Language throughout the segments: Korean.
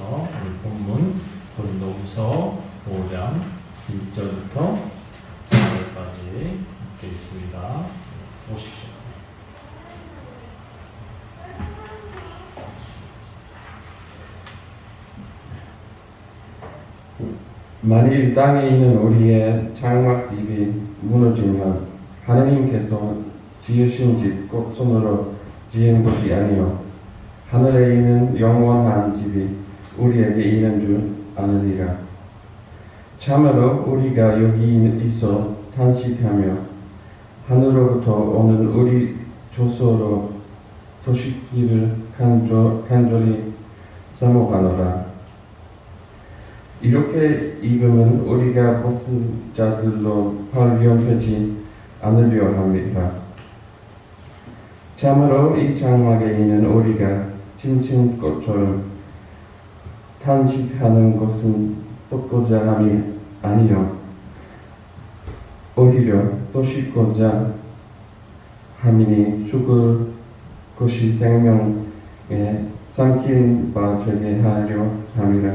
오늘 본문 고린도후서 5장 1절부터 4절까지 되겠습니다. 오십시오. 만일 땅에 있는 우리의 장막집이 무너지면 하느님께서 지으신 집 곧 손으로 지은 것이 아니요 하늘에 있는 영원한 집이 우리에게 있는 줄 아느니라. 참으로 우리가 여기 있어 탄식하며 하늘로부터 오는 우리 조서로 도시기를 간절히 사모하노라. 이렇게 익으면 우리가 벗은 자들로 발견되지 않으려 합니다. 참으로 이 장막에 있는 우리가 짐진 것처럼 탄식하는 것은 돋고자 함이 아니요 오히려 도시고자 함이니 죽을 것이 생명에 삼킨 바 되게 하려 함이라.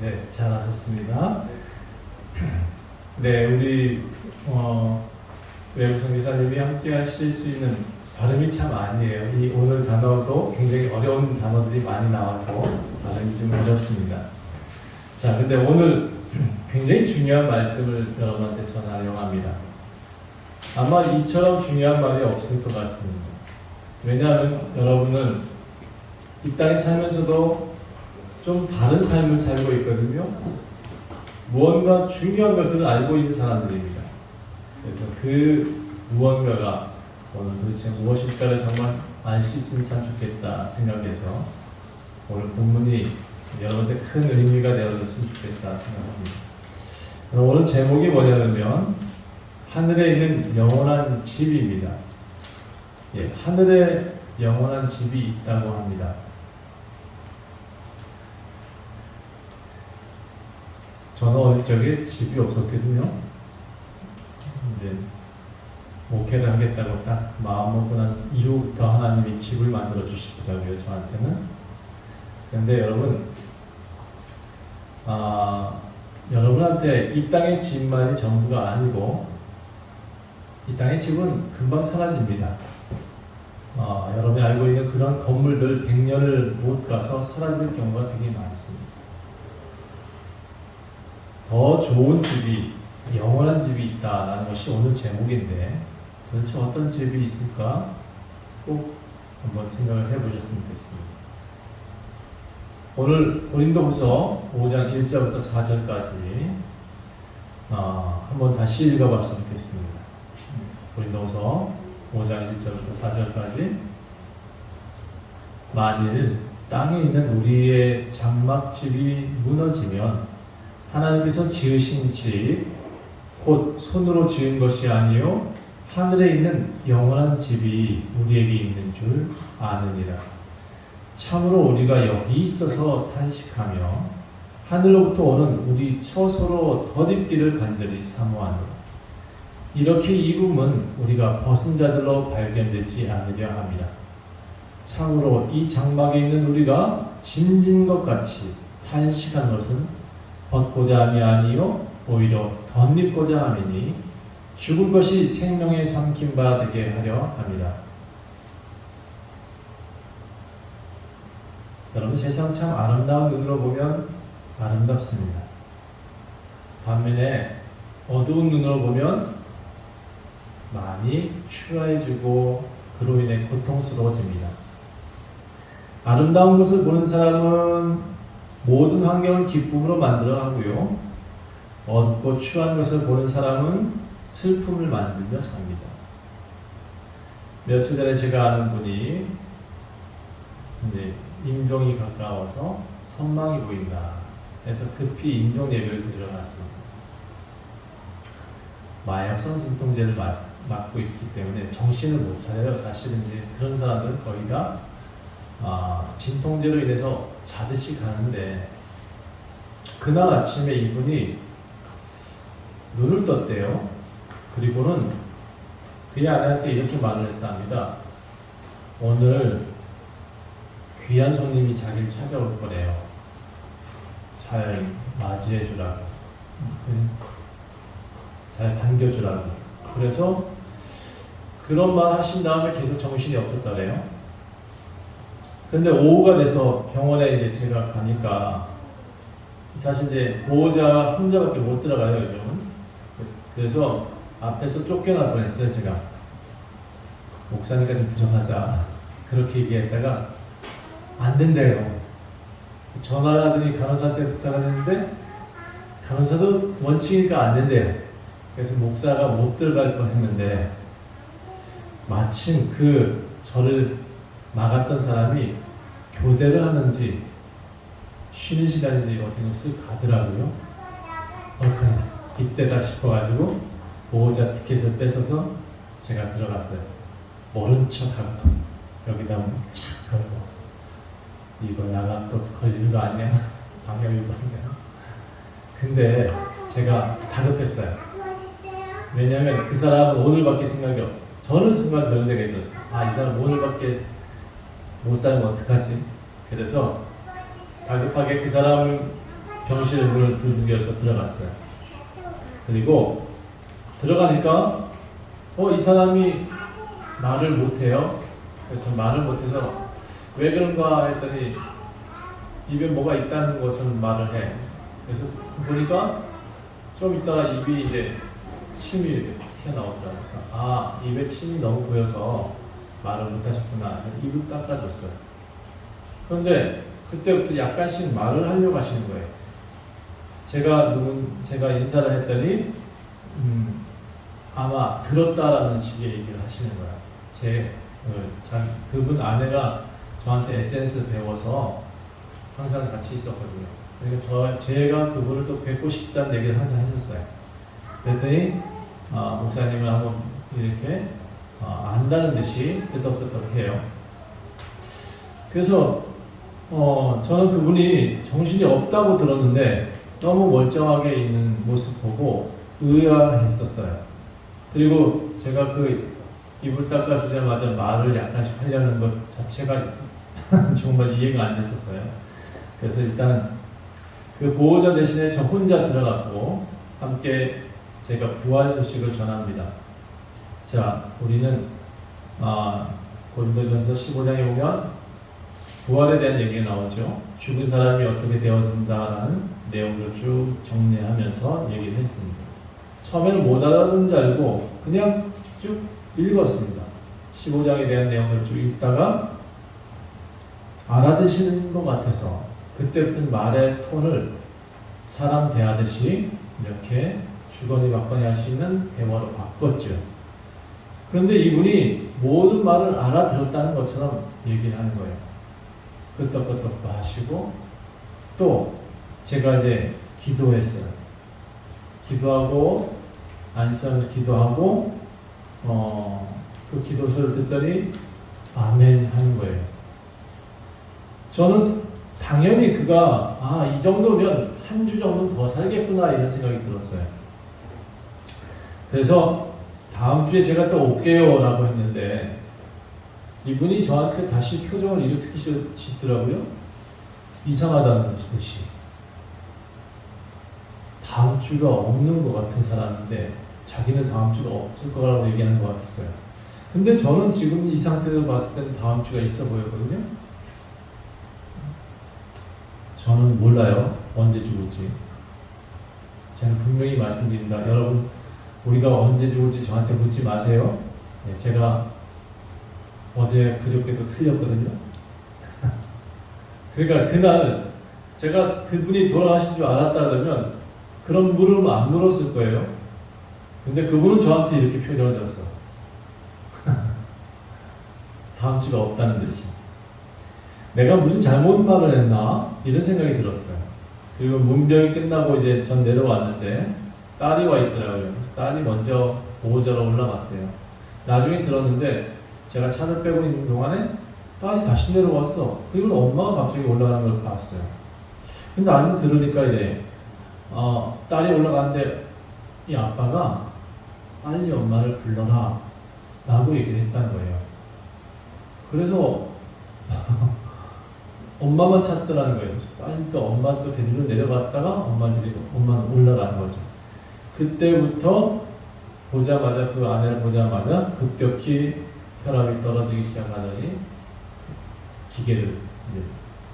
네, 잘하셨습니다. 네, 우리 외국 선교사님이 함께 하실 수 있는 발음이 참 아니에요. 이 오늘 단어도 굉장히 어려운 단어들이 많이 나왔고 발음이 좀 어렵습니다. 자, 근데 오늘 굉장히 중요한 말씀을 여러분한테 전하려고 합니다. 아마 이처럼 중요한 말이 없을 것 같습니다. 왜냐하면 여러분은 이 땅에 살면서도 좀 다른 삶을 살고 있거든요. 무언가 중요한 것을 알고 있는 사람들입니다. 그래서 그 무언가가 오늘 도대체 무엇일까를 정말 알 수 있으면 참 좋겠다 생각해서 오늘 본문이 여러분한테 큰 의미가 되어줬으면 좋겠다 생각합니다. 그럼 오늘 제목이 뭐냐면 하늘에 있는 영원한 집입니다. 예, 하늘에 영원한 집이 있다고 합니다. 저는 어릴 적에 집이 없었거든요. 근데 목회를 하겠다고 딱 마음먹고 난 이후부터 하나님이 집을 만들어 주시더라고요, 저한테는. 근데 여러분, 여러분한테 이 땅의 집만이 전부가 아니고 이 땅의 집은 금방 사라집니다. 여러분이 알고 있는 그런 건물들 100년을 못 가서 사라질 경우가 되게 많습니다. 더 좋은 집이, 영원한 집이 있다라는 것이 오늘 제목인데 도대체 어떤 집이 있을까? 꼭 한번 생각을 해보셨으면 좋겠습니다. 오늘 고린도후서 5장 1절부터 4절까지 한번 다시 읽어봤으면 좋겠습니다. 고린도후서 5장 1절부터 4절까지 만일 땅에 있는 우리의 장막집이 무너지면 하나님께서 지으신 집, 곧 손으로 지은 것이 아니요 하늘에 있는 영원한 집이 우리에게 있는 줄 아느니라. 참으로 우리가 여기 있어서 탄식하며 하늘로부터 오는 우리 처소로 덧입기를 간절히 사모하노라. 이렇게 입음은 우리가 벗은 자들로 발견되지 않으려 함이라. 참으로 이 장막에 있는 우리가 짐진 것 같이 탄식한 것은 벗고자 함이 아니요 오히려 덧입고자 함이니 죽은 것이 생명에 삼킨 바 되게 하려 함이라. 여러분, 세상 참 아름다운 눈으로 보면 아름답습니다. 반면에 어두운 눈으로 보면 많이 추해지고 그로 인해 고통스러워집니다. 아름다운 것을 보는 사람은 모든 환경을 기쁨으로 만들어 하고요. 어둡고 추한 것을 보는 사람은 슬픔을 만들며 삽니다. 며칠 전에 제가 아는 분이 이제 임종이 가까워서 선망이 보인다 해서 급히 임종 예배를 드리러 갔습니다. 마약성 진통제를 맞고 있기 때문에 정신을 못 차려요. 사실은 이제 그런 사람들은 거의 다 진통제로 인해서 자듯이 가는데 그날 아침에 이분이 눈을 떴대요. 그리고는 그의 아내한테 이렇게 말을 했답니다. 오늘 귀한 손님이 자기를 찾아올 거래요. 잘 맞이해 주라고, 잘 반겨주라고. 그래서 그런 말 하신 다음에 계속 정신이 없었다래요. 근데 오후가 돼서 병원에 이제 제가 가니까 사실 이제 보호자 혼자밖에 못 들어가요, 요즘은. 그래서 앞에서 쫓겨날 뻔했어요, 제가. 목사니까 좀 들어가자. 그렇게 얘기했다가 안 된대요. 전화를 하더니 간호사한테 부탁을 했는데 간호사도 원칙이니까 안 된대요. 그래서 목사가 못 들어갈 뻔했는데 마침 그 저를 막았던 사람이 교대를 하는지 쉬는 시간인지 어떤 것을 가더라고요. 이때다 싶어가지고 보호자 티켓을 뺏어서 제가 들어갔어요. 모른 척하고 여기다 착 걸고 이거 나가 또 걸리는 거 아니야? 방역위반이야. 근데 제가 다급했어요. 왜냐면 그 사람은 오늘밖에 생각이 없어. 저는 순간 그런 생각이 들었어요. 이 사람 오늘밖에 못 살면 어떡하지? 그래서 다급하게 그 사람을 병실에 문을 두들겨서 들어갔어요. 그리고 들어가니까 이 사람이 말을 못해요. 그래서 말을 못해서 왜 그런가 했더니 입에 뭐가 있다는 것은 말을 해. 그래서 보니까 좀 있다가 입이 이제 침이 이렇게 튀어나오더라고요. 그래서 입에 침이 너무 보여서 말을 못하셨구나. 입을 닦아줬어요. 그런데 그때부터 약간씩 말을 하려고 하시는 거예요. 제가 인사를 했더니 아마 들었다라는 식의 얘기를 하시는 거예요. 그분 아내가 저한테 에센스 배워서 항상 같이 있었거든요. 그러니까 제가 그분을 또 뵙고 싶다는 얘기를 항상 했었어요. 그랬더니 목사님을 한번 이렇게 안다는 듯이 끄덕끄덕 해요. 그래서 저는 그분이 정신이 없다고 들었는데 너무 멀쩡하게 있는 모습 보고 의아했었어요. 그리고 제가 그 입을 닦아주자마자 말을 약간씩 하려는 것 자체가 정말 이해가 안 됐었어요. 그래서 일단 그 보호자 대신에 저 혼자 들어갔고 함께 제가 부활 소식을 전합니다. 자, 우리는 고린도전서 15장에 보면 부활에 대한 얘기가 나오죠. 죽은 사람이 어떻게 되어진다라는 내용을 쭉 정리하면서 얘기를 했습니다. 처음에는 못 알아듣는지 알고 그냥 쭉 읽었습니다. 15장에 대한 내용을 쭉 읽다가 알아듣시는 것 같아서 그때부터 말의 톤을 사람 대하듯이 이렇게 주거니 받거니 할 수 있는 대화로 바꿨죠. 그런데 이분이 모든 말을 알아들었다는 것처럼 얘기를 하는 거예요. 끄떡끄떡 하시고 또 제가 이제 기도했어요. 기도하고 안수하면서 기도하고 그 기도 소리를 듣더니 아멘 하는 거예요. 저는 당연히 그가 이 정도면 한 주 정도는 더 살겠구나 이런 생각이 들었어요. 그래서 다음 주에 제가 또 올게요 라고 했는데 이분이 저한테 다시 표정을 일으키시더라고요. 이상하다는 듯이. 다음 주가 없는 것 같은 사람인데 자기는 다음 주가 없을 거라고 얘기하는 것 같았어요. 근데 저는 지금 이 상태로 봤을 때는 다음 주가 있어 보였거든요. 저는 몰라요. 언제 죽을지. 저는 분명히 말씀드립니다. 여러분, 우리가 언제 죽을지 저한테 묻지 마세요. 제가 어제 그저께도 틀렸거든요. 그러니까 그날 제가 그분이 돌아가신 줄 알았다 그러면 그런 물음을 안 물었을 거예요. 근데 그분은 저한테 이렇게 표정을 줬어. 다음 주가 없다는 듯이. 내가 무슨 잘못 말을 했나? 이런 생각이 들었어요. 그리고 문병이 끝나고 이제 전 내려왔는데 딸이 와 있더라고요. 그래서 딸이 먼저 보호자로 올라갔대요. 나중에 들었는데 제가 차를 빼고 있는 동안에 딸이 다시 내려왔어. 그리고 엄마가 갑자기 올라가는 걸 봤어요. 근데 알고 들으니까 이제 딸이 올라갔는데 이 아빠가 빨리 엄마를 불러라 라고 얘기를 했다는 거예요. 그래서 엄마만 찾더라는 거예요. 그래서 빨리 또 엄마도 데리러 내려갔다가 엄마는 올라가는 거죠. 그때부터 보자마자 그 아내를 보자마자 급격히 혈압이 떨어지기 시작하더니 기계를 이제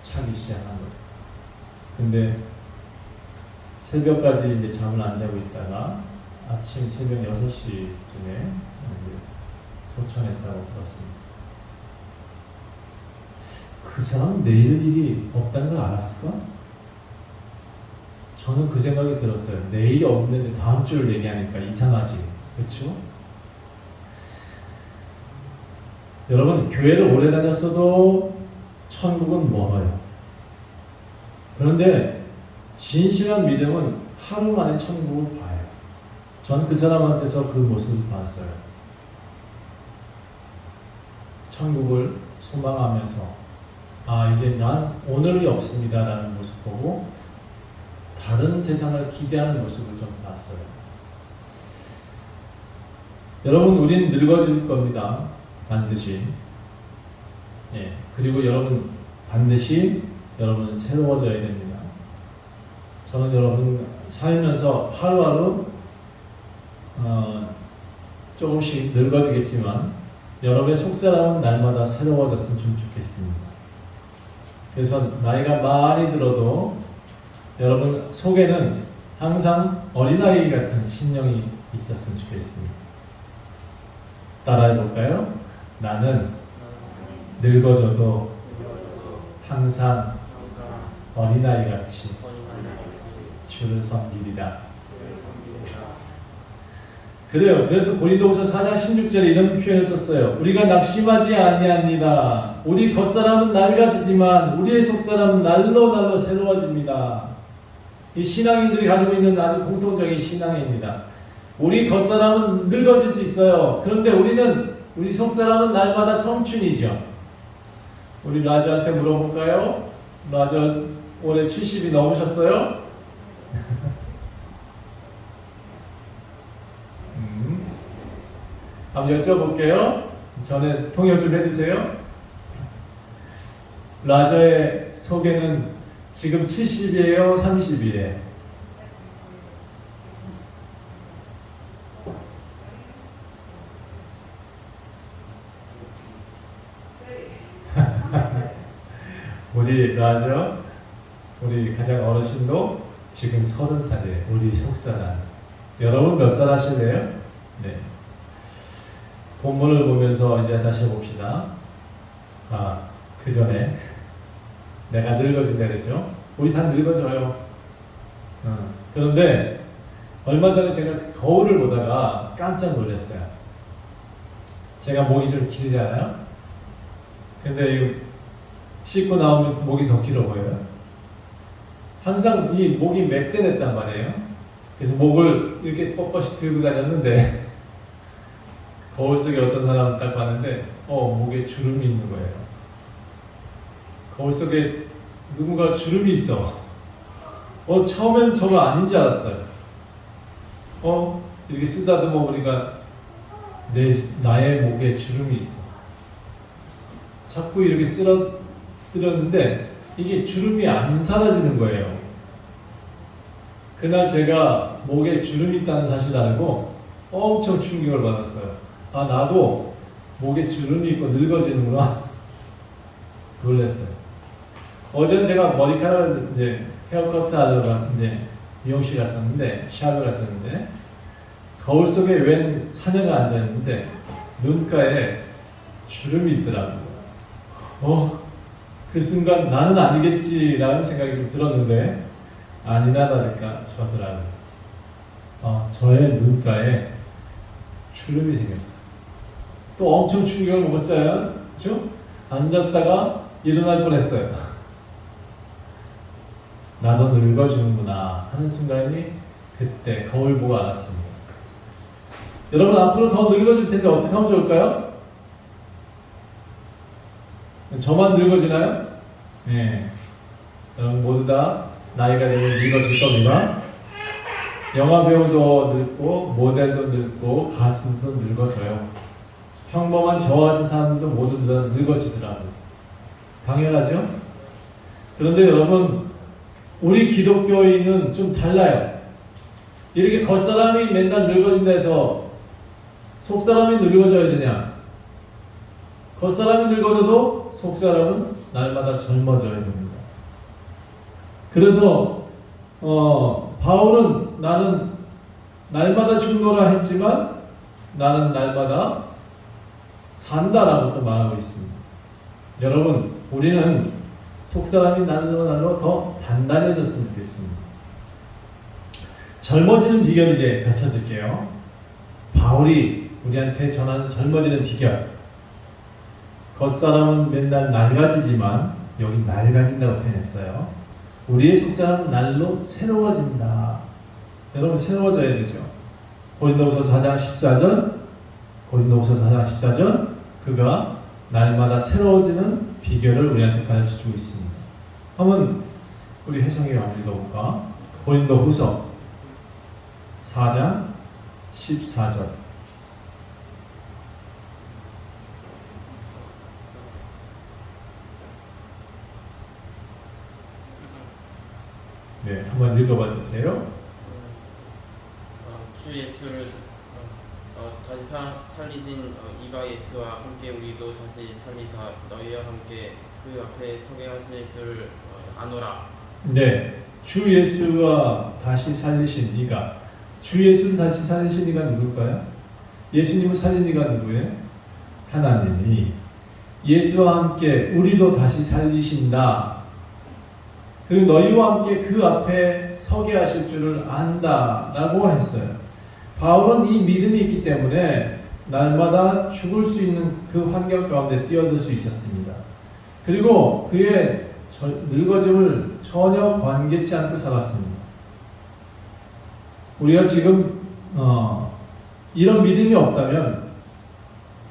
차기 시작한 거죠. 근데 새벽까지 이제 잠을 안 자고 있다가 아침 새벽 6시쯤에 소천했다고 들었습니다. 그 사람은 내일 일이 없다는 걸 알았을까? 저는 그 생각이 들었어요. 내일이 없는데 다음 주를 얘기하니까 이상하지. 그렇죠? 여러분, 교회를 오래 다녔어도 천국은 멀어요. 그런데 진실한 믿음은 하루 만에 천국을 봐요. 저는 그 사람한테서 그 모습을 봤어요. 천국을 소망하면서 이제 난 오늘이 없습니다라는 모습 보고 다른 세상을 기대하는 모습을 좀 봤어요. 여러분, 우린 늙어질 겁니다. 반드시. 그리고 여러분, 반드시 여러분은 새로워져야 됩니다. 저는 여러분 살면서 하루하루 조금씩 늙어지겠지만 여러분의 속사람은 날마다 새로워졌으면 좀 좋겠습니다. 그래서 나이가 많이 들어도 여러분 속에는 항상 어린아이 같은 신령이 있었으면 좋겠습니다. 따라해볼까요? 나는 늙어져도 항상 어린아이 같이 주를 섬기리라. 그래요. 그래서 고린도후서 4장 16절에 이런 표현을 썼어요. 우리가 낙심하지 아니합니다. 우리 겉사람은 낡아지지만 우리의 속사람은 날로 새로워집니다. 이 신앙인들이 가지고 있는 아주 공통적인 신앙입니다. 우리 겉사람은 늙어질 수 있어요. 그런데 우리 속사람은 날마다 청춘이죠. 우리 라저한테 물어볼까요? 라저 올해 70이 넘으셨어요? 한번 여쭤볼게요. 전에 통역 좀 해주세요. 라저의 속에는 지금 70이에요? 30이에요? 우리 라저, 우리 가장 어르신도 지금 30살이에요. 우리 속사람. 여러분 몇 살 하실래요? 네. 본문을 보면서 이제 다시 봅시다. 그 전에 내가 늙어진다 그랬죠? 우리 다 늙어져요. 그런데 얼마 전에 제가 거울을 보다가 깜짝 놀랐어요. 제가 목이 좀 길잖아요. 근데 씻고 나오면 목이 더 길어 보여요. 항상 이 목이 매끈했단 말이에요. 그래서 목을 이렇게 뻣뻣이 들고 다녔는데 거울 속에 어떤 사람을 딱 봤는데 목에 주름이 있는 거예요. 거울 속에 누군가 주름이 있어. 처음엔 저거 아닌 줄 알았어요. 이렇게 쓰다듬어 보니까 나의 목에 주름이 있어. 자꾸 이렇게 쓰러뜨렸는데 이게 주름이 안 사라지는 거예요. 그날 제가 목에 주름이 있다는 사실을 알고 엄청 충격을 받았어요. 나도 목에 주름이 있고 늙어지는구나. 놀랐어요. 어제는 제가 머리카락을 이제 헤어커트 하다가 이제 미용실 갔었는데, 샵을 갔었는데, 거울 속에 웬 사내가 앉아있는데, 눈가에 주름이 있더라고요. 그 순간 나는 아니겠지라는 생각이 좀 들었는데, 아니나 다를까 저더라고요. 저의 눈가에 주름이 생겼어요. 또 엄청 충격을 먹었잖아요. 그렇죠? 앉았다가 일어날 뻔했어요. 나도 늙어지는구나 하는 순간이 그때 거울 보고 알았습니다. 여러분 앞으로 더 늙어질 텐데 어떻게 하면 좋을까요? 저만 늙어지나요? 네. 여러분 모두 다 나이가 되면 늙어질 겁니다. 영화 배우도 늙고 모델도 늙고 가수도 늙어져요. 평범한 저와 같은 사람들도 모두 늙어지더라고요. 당연하죠? 그런데 여러분, 우리 기독교인은 좀 달라요. 이렇게 겉사람이 맨날 늙어진다 해서 속사람이 늙어져야 되냐? 겉사람이 늙어져도 속사람은 날마다 젊어져야 됩니다. 그래서 바울은 나는 날마다 죽노라 했지만 나는 날마다 산다라고 또 말하고 있습니다. 여러분, 우리는 속사람이 날로 더 단단해졌으면 좋겠습니다. 젊어지는 비결 이제 가르쳐 드릴게요. 바울이 우리한테 전하는 젊어지는 비결. 겉사람은 맨날 낡아지지만 여기 낡아진다고 표현했어요. 우리의 속사람은 날로 새로워진다. 여러분, 새로워져야 되죠. 고린도후서 4장 14절 그가 날마다 새로워지는 비결을 우리한테 가르쳐주고 있습니다. 한번 우리 혜성이가 한번 읽어볼까? 고린도후서 4장 14절. 네, 한번 읽어봐 주세요. 주 예수를 다시 살리신 이가 예수와 함께 우리도 다시 살리사 너희와 함께 그 앞에 서게 하실 줄 아노라. 네, 주 예수와 다시 살리신 이가, 주 예수를 다시 살리신 이가 누굴까요? 예수님을 살린 이가 누구예요? 하나님이. 예수와 함께 우리도 다시 살리신다. 그리고 너희와 함께 그 앞에 서게 하실 줄을 안다 라고 했어요. 바울은 이 믿음이 있기 때문에 날마다 죽을 수 있는 그 환경 가운데 뛰어들 수 있었습니다. 그리고 그의 늙어짐을 전혀 관개치 않고 살았습니다. 우리가 지금 이런 믿음이 없다면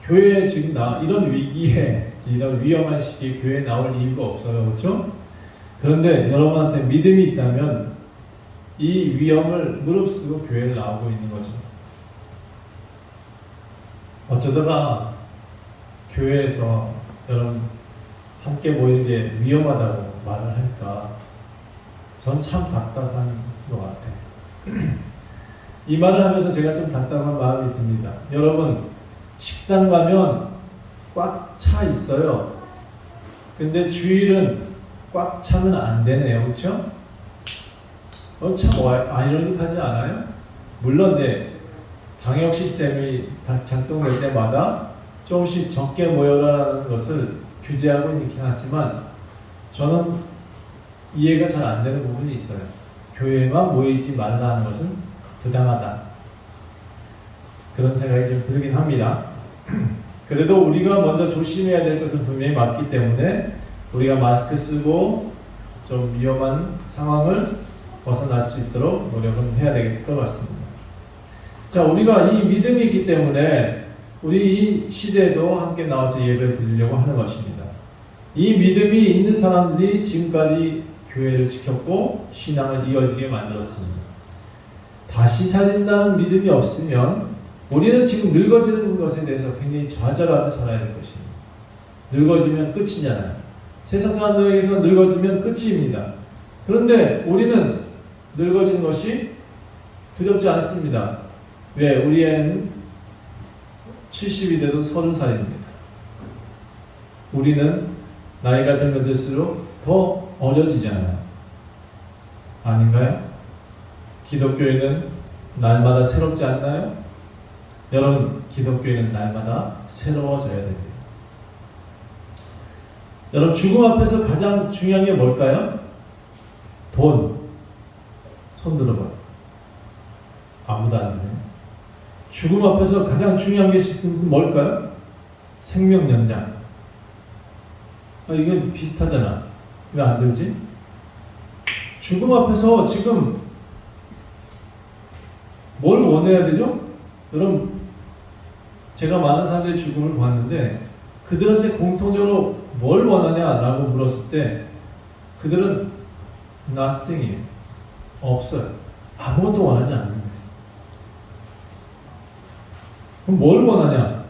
교회에 지금 이런 위기에, 이런 위험한 시기에 교회에 나올 이유가 없어요. 그렇죠? 그런데 여러분한테 믿음이 있다면 이 위험을 무릅쓰고 교회를 나오고 있는 거죠. 어쩌다가 교회에서 여러분 함께 모이는 게 위험하다고 말을 할까? 전 참 답답한 것 같아요. 이 말을 하면서 제가 좀 답답한 마음이 듭니다. 여러분, 식당 가면 꽉 차 있어요. 근데 주일은 꽉 차면 안 되네요. 그렇죠? 참 아이러니하지 않아요? 물론 이제 방역 시스템이 작동될 때마다 조금씩 적게 모여라는 것을 규제하고 있긴 하지만 저는 이해가 잘 안 되는 부분이 있어요. 교회에만 모이지 말라는 것은 부당하다. 그런 생각이 좀 들긴 합니다. 그래도 우리가 먼저 조심해야 될 것은 분명히 맞기 때문에 우리가 마스크 쓰고 좀 위험한 상황을 벗어날 수 있도록 노력은 해야 될 것 같습니다. 자, 우리가 이 믿음이 있기 때문에 우리 이 시대에도 함께 나와서 예배를 드리려고 하는 것입니다. 이 믿음이 있는 사람들이 지금까지 교회를 지켰고 신앙을 이어지게 만들었습니다. 다시 살린다는 믿음이 없으면 우리는 지금 늙어지는 것에 대해서 굉장히 좌절하며 살아야 될 것입니다. 늙어지면 끝이잖아요. 세상 사람들에게서 늙어지면 끝입니다. 그런데 우리는 늙어지는 것이 두렵지 않습니다. 왜? 우리 애는 70이 돼도 30살입니다. 우리는 나이가 들면 들수록 더 어려지잖아요. 아닌가요? 기독교회는 날마다 새롭지 않나요? 여러분, 기독교회는 날마다 새로워져야 됩니다. 여러분, 죽음 앞에서 가장 중요한 게 뭘까요? 돈. 손 들어봐요. 아무도 안 되네. 죽음 앞에서 가장 중요한 게 뭘까요? 생명 연장. 이건 비슷하잖아. 왜 안 들지? 죽음 앞에서 지금 뭘 원해야 되죠? 여러분, 제가 많은 사람들의 죽음을 봤는데 그들한테 공통적으로 뭘 원하냐라고 물었을 때 그들은 nothing이에요. 없어요. 아무것도 원하지 않는 거예요. 그럼 뭘 원하냐?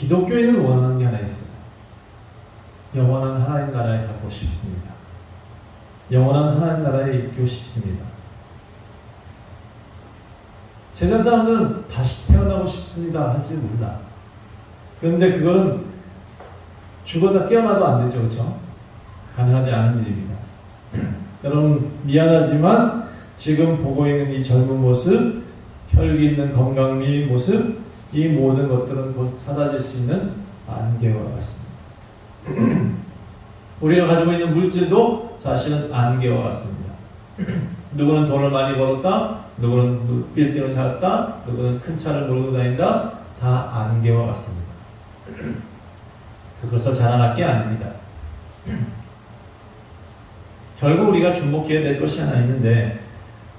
기독교인은 원하는 게 하나 있어요. 영원한 하나님 나라에 가고 싶습니다. 영원한 하나님 나라에 있고 싶습니다. 세상 사람들은 다시 태어나고 싶습니다 할지 몰라. 그런데 그거는 죽었다 깨어나도 안 되죠. 그렇죠? 가능하지 않은 일입니다. 여러분 미안하지만 지금 보고 있는 이 젊은 모습, 혈기 있는 건강미 모습, 이 모든 것들은 곧 사라질 수 있는 안개와 같습니다. 우리가 가지고 있는 물질도 사실은 안개와 같습니다. 누구는 돈을 많이 벌었다, 누구는 빌딩을 샀다, 누구는 큰 차를 몰고 다닌다. 다 안개와 같습니다. 그것을 자랑할 게 아닙니다. 결국 우리가 주목해야 될 것이 하나 있는데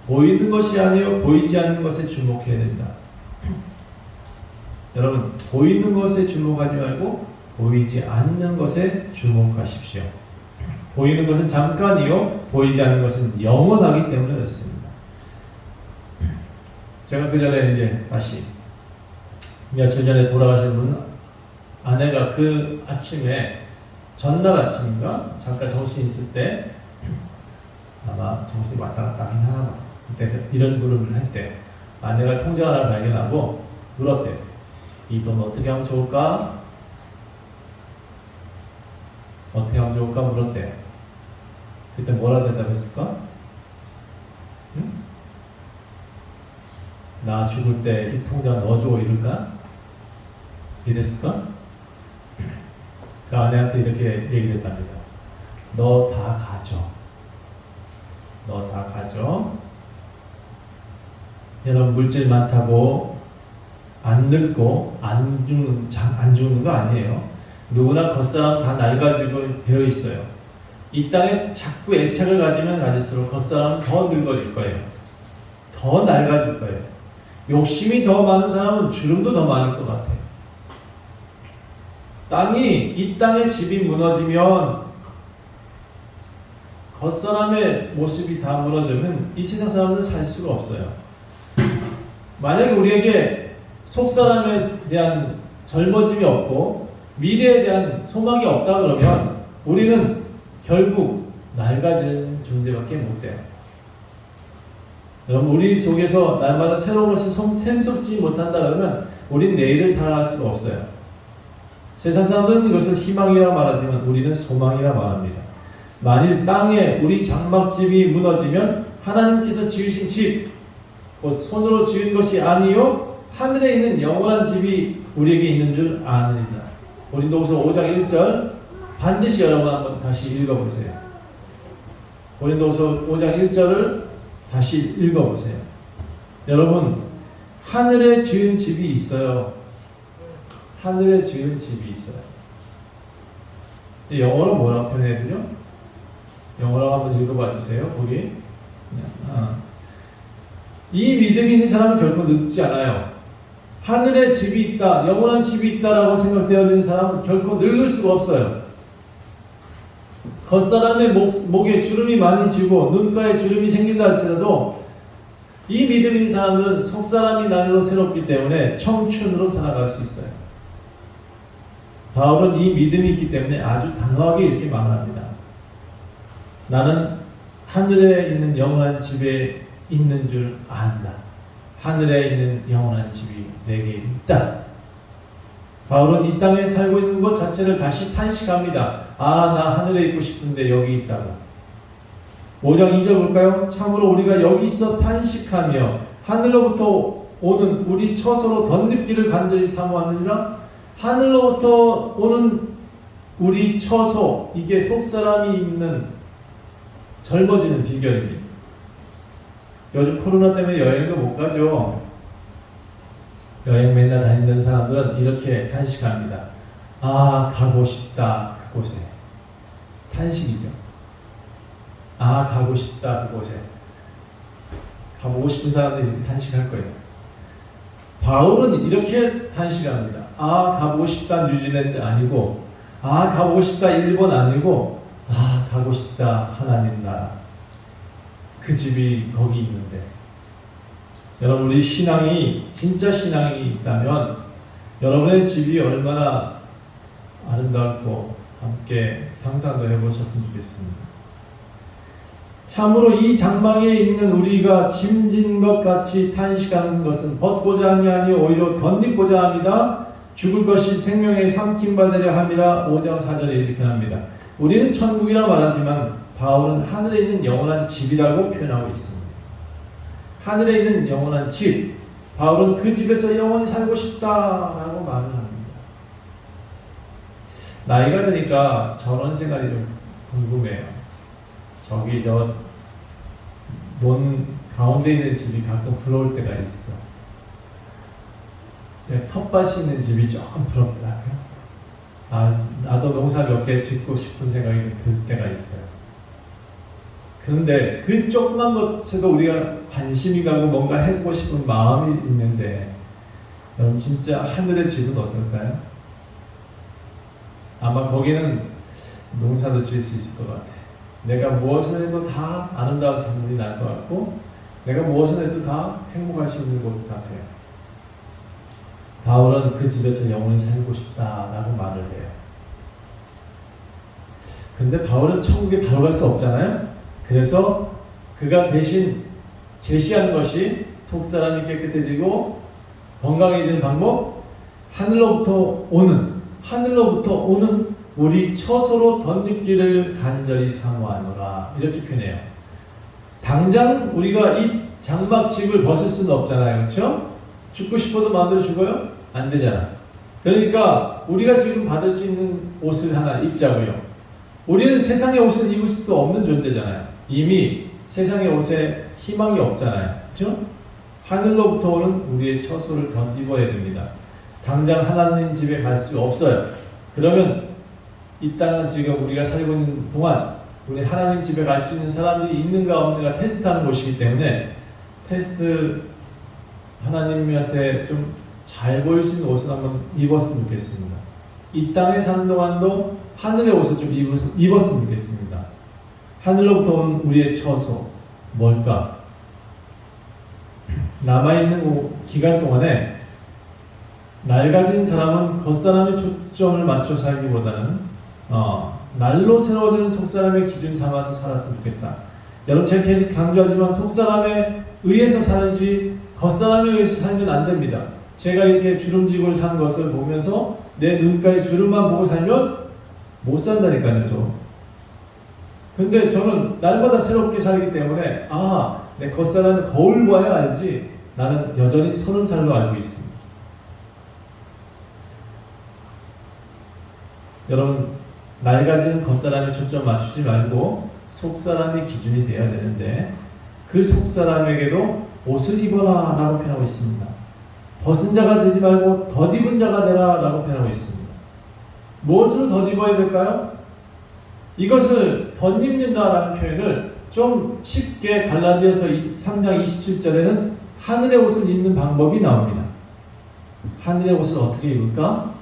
보이는 것이 아니요 보이지 않는 것에 주목해야 됩니다. 여러분 보이는 것에 주목하지 말고 보이지 않는 것에 주목하십시오. 보이는 것은 잠깐이요 보이지 않는 것은 영원하기 때문에 그렇습니다. 제가 그 전에 이제 다시 며칠 전에 돌아가신 분 아내가 그 아침에 전날 아침인가 잠깐 정신이 있을 때 아마 정신이 왔다 갔다 하긴 하나 봐. 그때 이런 물음을 했대. 아내가 통장 하나를 발견하고 물었대. 이 돈 어떻게 하면 좋을까? 어떻게 하면 좋을까 물었대. 그때 뭐라 대답했을까? 응? 나 죽을 때 이 통장 넣어줘 이럴까? 이랬을까? 그 아내한테 이렇게 얘기를 했답니다. 너 다 가져. 너 다 가져. 여러분 물질 많다고 안 늙고 안 죽는 거 아니에요. 누구나 겉사람 다 낡아지고 되어 있어요. 이 땅에 자꾸 애착을 가지면 가질수록 겉사람은 더 늙어질 거예요. 더 낡아질 거예요. 욕심이 더 많은 사람은 주름도 더 많을 것 같아요. 이 땅의 집이 무너지면 겉사람의 모습이 다 무너지면 이 세상 사람들은 살 수가 없어요. 만약에 우리에게 속사람에 대한 젊어짐이 없고 미래에 대한 소망이 없다 그러면 우리는 결국 낡아지는 존재밖에 못 돼요. 여러분 우리 속에서 날마다 새로운 것을 샘솟지 못한다 그러면 우리는 내일을 살아갈 수가 없어요. 세상 사람들은 이것을 희망이라 말하지만 우리는 소망이라 말합니다. 만일 땅에 우리 장막집이 무너지면 하나님께서 지으신 집, 곧 손으로 지은 것이 아니요 하늘에 있는 영원한 집이 우리에게 있는 줄 아느니라. 고린도후서 5장 1절 반드시 여러분 한번 다시 읽어보세요. 고린도후서 5장 1절을 다시 읽어보세요. 여러분 하늘에 지은 집이 있어요. 하늘에 지은 집이 있어요. 영어로 뭐라고 표현해야 되죠? 영어로 한번 읽어봐 주세요. 거기 이 믿음이 있는 사람은 결코 늙지 않아요. 하늘에 집이 있다, 영원한 집이 있다라고 생각되어지는 사람은 결코 늙을 수가 없어요. 겉사람의 목에 주름이 많이 지고 눈가에 주름이 생긴다 할지라도 이 믿음이 있는 사람들은 속사람이 나누어 새롭기 때문에 청춘으로 살아갈 수 있어요. 바울은 이 믿음이 있기 때문에 아주 단호하게 이렇게 말합니다. 나는 하늘에 있는 영원한 집에 있는 줄 안다. 하늘에 있는 영원한 집이 내게 있다. 바울은 이 땅에 살고 있는 것 자체를 다시 탄식합니다. 아, 나 하늘에 있고 싶은데 여기 있다고. 5장 2절 볼까요? 참으로 우리가 여기 있어 탄식하며 하늘로부터 오는 우리 처소로 덧립기를 간절히 사모하느니라. 하늘로부터 오는 우리 처소, 이게 속사람이 있는 젊어지는 비결입니다. 요즘 코로나 때문에 여행도 못 가죠. 여행 맨날 다니는 사람들은 이렇게 탄식합니다. 아, 가고 싶다 그곳에. 탄식이죠. 아, 가고 싶다 그곳에. 가보고 싶은 사람들이 이렇게 탄식할 거예요. 바울은 이렇게 탄식합니다. 아, 가보고 싶다 뉴질랜드 아니고, 아, 가보고 싶다 일본 아니고, 아, 가고 싶다 하나님 나라. 그 집이 거기 있는데. 여러분 우리 신앙이 진짜 신앙이 있다면 여러분의 집이 얼마나 아름답고 함께 상상도 해보셨으면 좋겠습니다. 참으로 이 장막에 있는 우리가 짐진 것 같이 탄식하는 것은 벗고자 함이 아니 오히려 덧입고자 합니다. 죽을 것이 생명의 삼킴 받으려 함이라 5장 4절에 이렇게 표현합니다. 우리는 천국이라 말하지만 바울은 하늘에 있는 영원한 집이라고 표현하고 있습니다. 하늘에 있는 영원한 집, 바울은 그 집에서 영원히 살고 싶다라고 말을 합니다. 나이가 드니까 저런 생각이 좀 궁금해요. 저기 논 가운데 있는 집이 가끔 부러울 때가 있어. 텃밭이 있는 집이 조금 부럽더라고요. 나도 농사 몇 개 짓고 싶은 생각이 들 때가 있어요. 그런데 그 조그만 것에도 우리가 관심이 가고 뭔가 해보고 싶은 마음이 있는데 여러분 진짜 하늘의 집은 어떨까요? 아마 거기는 농사도 지을 수 있을 것 같아요. 내가 무엇을 해도 다 아름다운 작물이 날 것 같고 내가 무엇을 해도 다 행복할 수 있는 곳 같아요. 바울은 그 집에서 영원히 살고 싶다라고 말을 해요. 근데 바울은 천국에 바로 갈 수 없잖아요. 그래서 그가 대신 제시한 것이 속사람이 깨끗해지고 건강해지는 방법, 하늘로부터 오는 우리 처소로 덧입기를 간절히 사모하노라 이렇게 표현해요. 당장 우리가 이 장막집을 벗을 수는 없잖아요. 그렇죠? 죽고 싶어도 마음대로 죽어요? 안 되잖아. 그러니까 우리가 지금 받을 수 있는 옷을 하나 입자고요. 우리는 세상의 옷을 입을 수도 없는 존재잖아요. 이미 세상의 옷에 희망이 없잖아요. 그렇죠? 하늘로부터 오는 우리의 처소를 덧입어야 됩니다. 당장 하나님 집에 갈 수 없어요. 그러면 이 땅은 지금 우리가 살고 있는 동안 우리 하나님 집에 갈 수 있는 사람들이 있는가 없는가 테스트하는 곳이기 때문에 테스트 하나님한테 좀 잘 보일 수 있는 옷을 한번 입었으면 좋겠습니다. 이 땅에 사는 동안도 하늘의 옷을 좀 입었으면 좋겠습니다. 하늘로부터 온 우리의 처소 뭘까? 남아있는 기간 동안에 낡아진 사람은 겉사람의 초점을 맞춰 살기보다는 날로 새로워지는 속사람의 기준 삼아서 살았으면 좋겠다. 여러분 제가 계속 강조하지만 속사람에 의해서 살지 겉사람에 의해서 살면 안 됩니다. 제가 이렇게 주름지고 사는 것을 보면서 내 눈가에 주름만 보고 살면 못 산다니까요. 저. 근데 저는 날마다 새롭게 살기 때문에 내 겉사람은 거울 봐야 알지 나는 여전히 30살로 알고 있습니다. 여러분 낡아지는 겉사람에 초점 맞추지 말고 속사람이 기준이 되어야 되는데 그 속사람에게도 옷을 입어라 라고 표현하고 있습니다. 벗은 자가 되지 말고 덧입은 자가 되라 라고 표현하고 있습니다. 무엇으로 덧입어야 될까요? 이것을 덧입는다라는 표현을 좀 쉽게 갈라디아서 3장 27절에는 하늘의 옷을 입는 방법이 나옵니다. 하늘의 옷을 어떻게 입을까?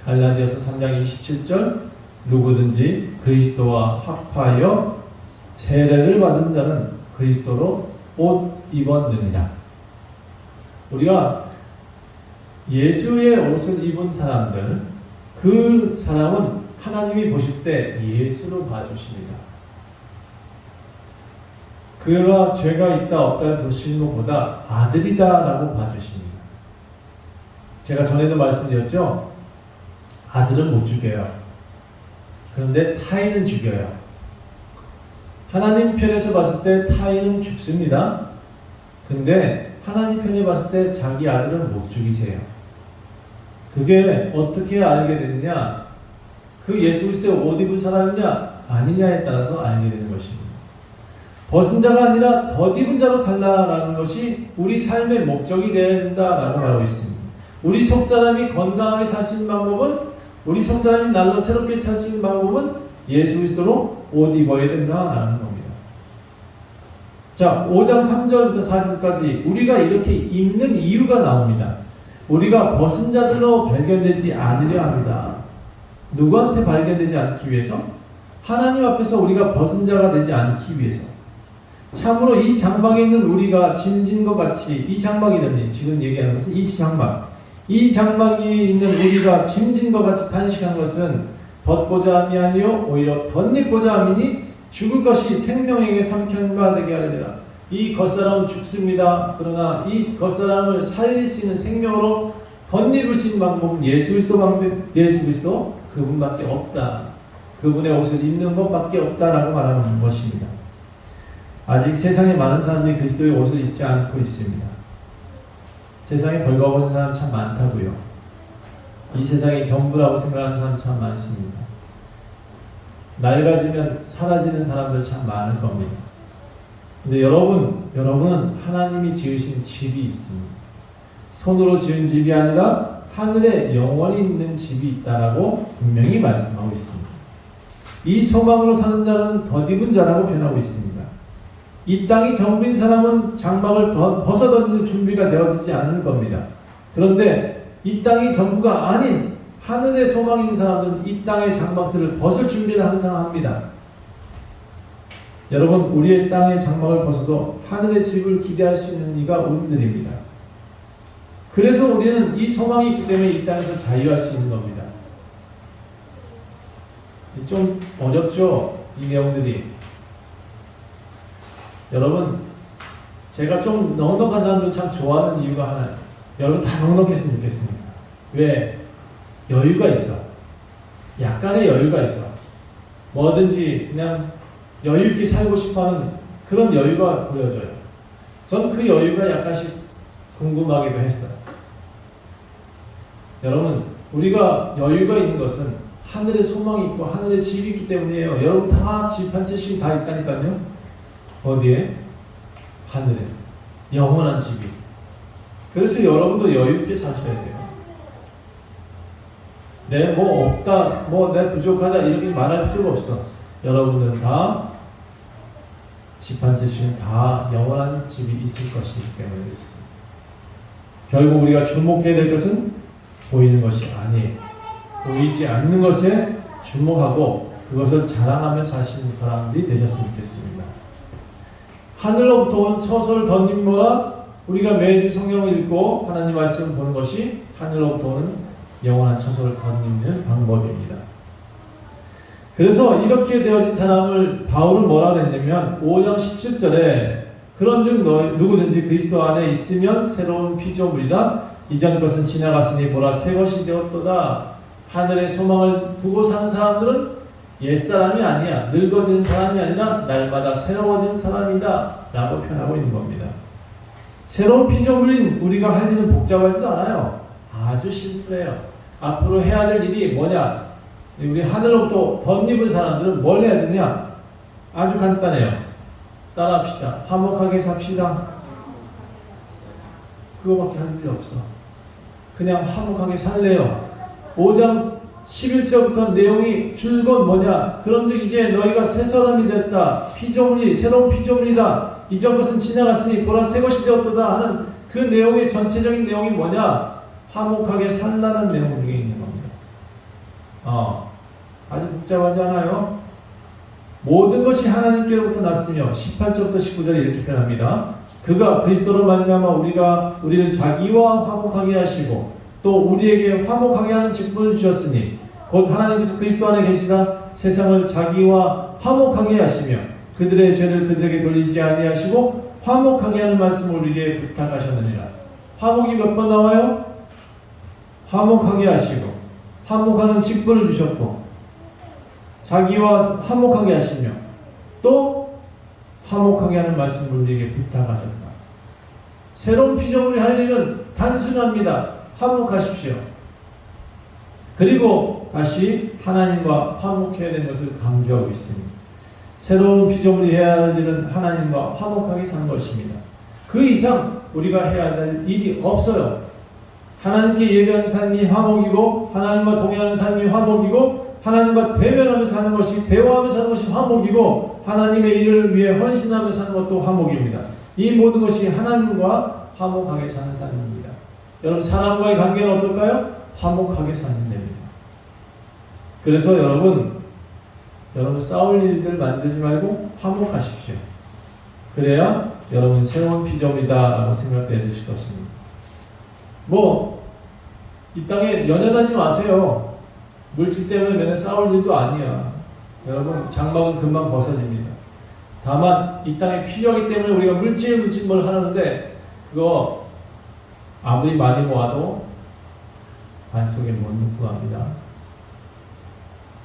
갈라디아서 3장 27절 누구든지 그리스도와 합하여 세례를 받은 자는 그리스도로 옷 입었느니라. 우리가 예수의 옷을 입은 사람들, 그 사람은 하나님이 보실 때 예수로 봐주십니다. 그가 죄가 있다 없다 보시는 것보다 아들이다 라고 봐주십니다. 제가 전에도 말씀드렸죠. 아들은 못 죽여요. 그런데 타인은 죽여요. 하나님 편에서 봤을 때 타인은 죽습니다. 근데 하나님 편에 봤을 때 자기 아들은 못 죽이세요. 그게 어떻게 알게 됐냐? 그 예수 그리스도의 옷 입은 사람이냐 아니냐에 따라서 알게 되는 것입니다. 벗은 자가 아니라 덧입은 자로 살라라는 것이 우리 삶의 목적이 되어야 된다라고 말하고 있습니다. 우리 속사람이 건강하게 살 수 있는 방법은, 우리 속사람이 날로 새롭게 살 수 있는 방법은 예수 그리스도로 옷 입어야 된다라는 겁니다. 자, 5장 3절부터 4절까지 우리가 이렇게 입는 이유가 나옵니다. 우리가 벗은 자들로 발견되지 않으려 합니다. 누구한테 발견되지 않기 위해서? 하나님 앞에서 우리가 벗은 자가 되지 않기 위해서. 참으로 이 장막에 있는 우리가 짐진 것 같이, 이 장막이라니 지금 얘기하는 것은 이 장막, 이 장막이 있는 우리가 짐진과 같이 탄식한 것은 덧고자 함이 아니요 오히려 덧입고자 함이니 죽을 것이 생명에게 삼켜바 되게 하리라. 이 겉사람은 죽습니다. 그러나 이 겉사람을 살릴 수 있는 생명으로 덧입을 수 있는 방법은 예수 그리스도 그분밖에 없다. 그분의 옷을 입는 것밖에 없다라고 말하는 것입니다. 아직 세상에 많은 사람들이 그리스도의 옷을 입지 않고 있습니다. 세상에 벌거벗은 사람 참 많다고요. 이 세상이 전부라고 생각하는 사람 참 많습니다. 낡아지면 사라지는 사람들 참 많을 겁니다. 근데 여러분은 하나님이 지으신 집이 있습니다. 손으로 지은 집이 아니라 하늘에 영원히 있는 집이 있다라고 분명히 말씀하고 있습니다. 이 소망으로 사는 자는 덧입은 자라고 표현하고 있습니다. 이 땅이 전부인 사람은 장막을 벗어던질 준비가 되어지지 않을 겁니다. 그런데 이 땅이 전부가 아닌 하늘의 소망이 있는 사람들은 이 땅의 장막들을 벗을 준비를 항상 합니다. 여러분, 우리의 땅의 장막을 벗어도 하늘의 집을 기대할 수 있는 이가 우리들입니다. 그래서 우리는 이 소망이 있기 때문에 이 땅에서 자유할 수 있는 겁니다. 좀 어렵죠? 이 내용들이. 여러분, 제가 좀 넉넉한 사람들 참 좋아하는 이유가 하나예요. 여러분 다 넉넉했으면 좋겠습니다. 왜? 여유가 있어. 약간의 여유가 있어. 뭐든지 그냥 여유 있게 살고 싶어하는 그런 여유가 보여져요. 전 그 여유가 약간씩 궁금하기도 했어요. 여러분, 우리가 여유가 있는 것은 하늘에 소망이 있고 하늘에 집이 있기 때문이에요. 여러분 다 집 한 채씩 다 있다니까요. 어디에? 하늘에. 영원한 집이. 그래서 여러분도 여유 있게 사셔야 돼요. 내 뭐 없다, 내 부족하다 이렇게 말할 필요가 없어. 여러분은 다 집 한 채씩은 다 영원한 집이 있을 것이기 때문에 있습니다. 결국 우리가 주목해야 될 것은 보이는 것이 아니에요. 보이지 않는 것에 주목하고 그것을 자랑하며 사시는 사람들이 되셨으면 좋겠습니다. 하늘로부터 온 처소를 덧입노라. 우리가 매주 성경을 읽고 하나님 말씀을 보는 것이 하늘로부터 오는 영원한 처소를 덧입는 방법입니다. 그래서 이렇게 되어진 사람을 바울은 뭐라 그랬냐면 5장 17절에 그런즉 누구든지 그리스도 안에 있으면 새로운 피조물이라. 이전 것은 지나갔으니 보라 새 것이 되었도다. 하늘의 소망을 두고 사는 사람들은 옛사람이 아니야. 늙어진 사람이 아니라 날마다 새로워진 사람이다 라고 표현하고 있는 겁니다. 새로운 피조물인 우리가 할 일은 복잡하지도 않아요. 아주 심플해요. 앞으로 해야 될 일이 뭐냐? 우리 하늘로부터 덧입은 사람들은 뭘 해야 되냐? 아주 간단해요. 따라합시다. 화목하게 삽시다. 그거밖에 할 일이 없어. 그냥 화목하게 살래요. 5장 11절부터 내용이 줄곧 뭐냐? 그런즉 이제 너희가 새 사람이 됐다. 피조물이 새로운 피조물이다. 이전 것은 지나갔으니 보라 새 것이 되었도다 하는 그 내용의 전체적인 내용이 뭐냐? 화목하게 살라는 내용이 있는 겁니다. 아주 복잡하지 않아요? 모든 것이 하나님께로부터 났으며 18절부터 19절에 이렇게 표현합니다. 그가 그리스도로 말미암아 우리를 자기와 화목하게 하시고 또 우리에게 화목하게 하는 직분을 주셨으니 곧 하나님께서 그리스도 안에 계시사 세상을 자기와 화목하게 하시며 그들의 죄를 그들에게 돌리지 아니하시고 화목하게 하는 말씀을 우리에게 부탁하셨느니라. 화목이 몇 번 나와요? 화목하게 하시고 화목하는 직분을 주셨고 자기와 화목하게 하시며 또 화목하게 하는 말씀을 우리에게 부탁하셨다. 새로운 피조물이 할 일은 단순합니다. 화목하십시오. 그리고 다시 하나님과 화목해야 되는 것을 강조하고 있습니다. 새로운 피조물이 해야 할 일은 하나님과 화목하게 사는 것입니다. 그 이상 우리가 해야 될 일이 없어요. 하나님께 예배하는 삶이 화목이고 하나님과 동행하는 삶이 화목이고 하나님과 대면하며 사는 것이 대화하며 사는 것이 화목이고 하나님의 일을 위해 헌신하며 사는 것도 화목입니다. 이 모든 것이 하나님과 화목하게 사는 삶입니다. 여러분 사람과의 관계는 어떨까요? 화목하게 사는 데입니다. 그래서 여러분 싸울 일들 만들지 말고 화목하십시오. 그래야 여러분 새로운 피조물이다 라고 생각되실 것입니다. 이 땅에 연연하지 마세요. 물질 때문에 맨날 싸울 일도 아니야. 여러분, 장막은 금방 벗어집니다. 다만 이 땅에 필요하기 때문에 우리가 물질 뭘 하는데 그거 아무리 많이 모아도 반 속에 못 넣고 갑니다.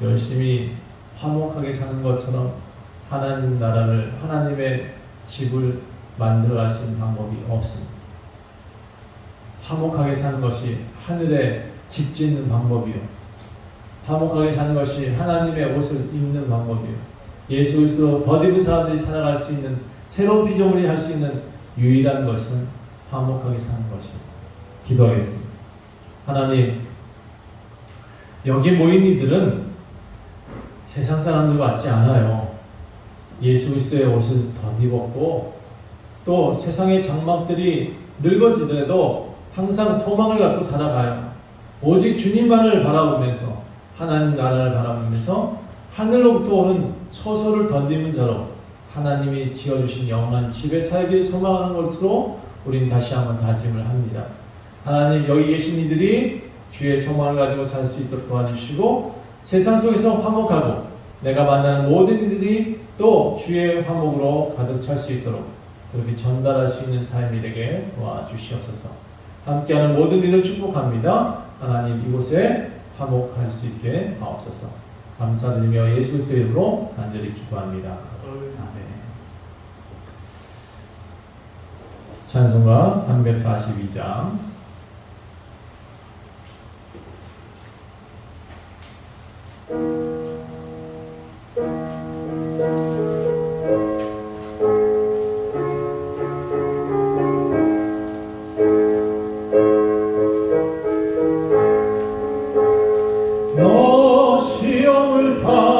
열심히 화목하게 사는 것처럼 하나님 나라를, 하나님의 집을 만들어갈 수 있는 방법이 없습니다. 화목하게 사는 것이 하늘에 집 짓는 방법이요. 화목하게 사는 것이 하나님의 옷을 입는 방법이요. 예수 그리스도로 덧입은 사람들이 살아갈 수 있는, 새로운 피조물이 할 수 있는 유일한 것은 화목하게 사는 것입니다. 기도하겠습니다. 하나님, 여기 모인 이들은 세상 사람들 같지 않아요. 예수 그리스도의 옷을 덧입었고 또 세상의 장막들이 늙어지더라도 항상 소망을 갖고 살아가요. 오직 주님만을 바라보면서, 하나님 나라를 바라보면서 하늘로부터 오는 초소를 던지는 자로 하나님이 지어주신 영원한 집에 살기를 소망하는 것으로 우린 다시 한번 다짐을 합니다. 하나님, 여기 계신 이들이 주의 소망을 가지고 살 수 있도록 도와주시고 세상 속에서 화목하고 내가 만나는 모든 이들이 또 주의 화목으로 가득 찰 수 있도록 그렇게 전달할 수 있는 삶이 되게 도와주시옵소서. 함께하는 모든 이를 축복합니다. 하나님, 이곳에 화목할 수 있게 하옵소서. 감사드리며 예수 그리스도의 이름으로 간절히 기도합니다. 아멘. 찬송가 342장